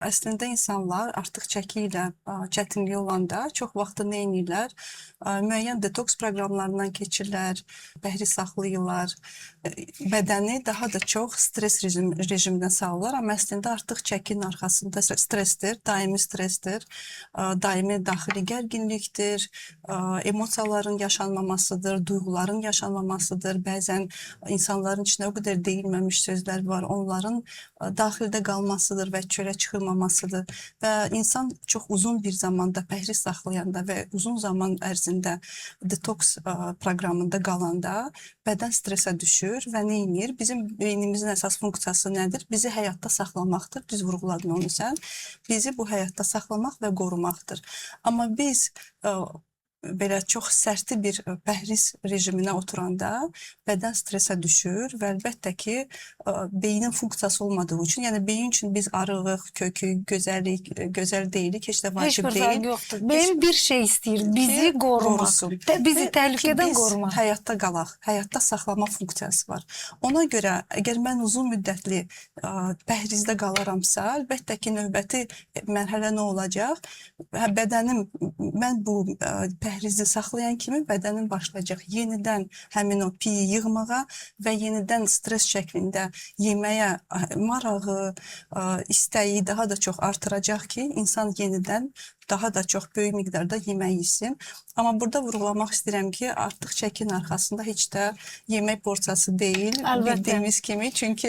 Əslində insanlar artıq çəki ilə çətinliyi olanda çox vaxtı nə edirlər? Müəyyən detoks proqramlarından keçirlər, bəhri saxlayırlar, bədəni daha da çox stres rejiminə salırlar. Amma əslində artıq çəkinin arxasında stressdir, daimi daxili gərginlikdir, emosiyaların yaşanmamasıdır, duyğuların yaşanmamasıdır. Bəzən insanların içində o qədər deyilməmiş sözlər var, onların daxildə qalmasıdır və çölə çıxırmamasıdır və insan çox uzun bir zamanda pəhriz saxlayanda və uzun zaman ərzində detoks proqramında qalanda bədən stresə düşür və nə edir? Bizim beynimizin əsas funksiyası nədir? Bizi həyatda saxlamaqdır. Düz vurğuladın onu sən. Bizi bu həyatda saxlamaq və qorumaqdır. Amma biz belə çox sərtli bir pəhriz rejiminə oturanda bədən stresə düşür və əlbəttə ki, beynin funksiyası olmadığı üçün, yəni beyin üçün biz arıq, kökük, gözəl deyilik, heç də vacib deyil. Heç bir fərq yoxdur. Beyin bir şey istəyir, bizi qorumaq, bizi təhlükədən qorumaq. Biz həyatda qalaq, həyatda saxlama funksiyası var. Ona görə, əgər mən uzun müddətli pəhrizdə qalaramsa, əlbəttə ki, növbəti mərhələ nə olacaq? Bədənim, mən bu pəhrizi saxlayan kimi bədənim başlayacaq yenidən həmin o piyi yığmağa və yenidən stres şəklində yeməyə marağı, istəyi daha da çox artıracaq ki, insan yenidən daha da çox böyük miqdarda yemək yesin. Amma burada vurğulamaq istəyirəm ki, artıq çəkin arxasında heç də yemək porsiyası deyil, bildiyimiz kimi. Çünki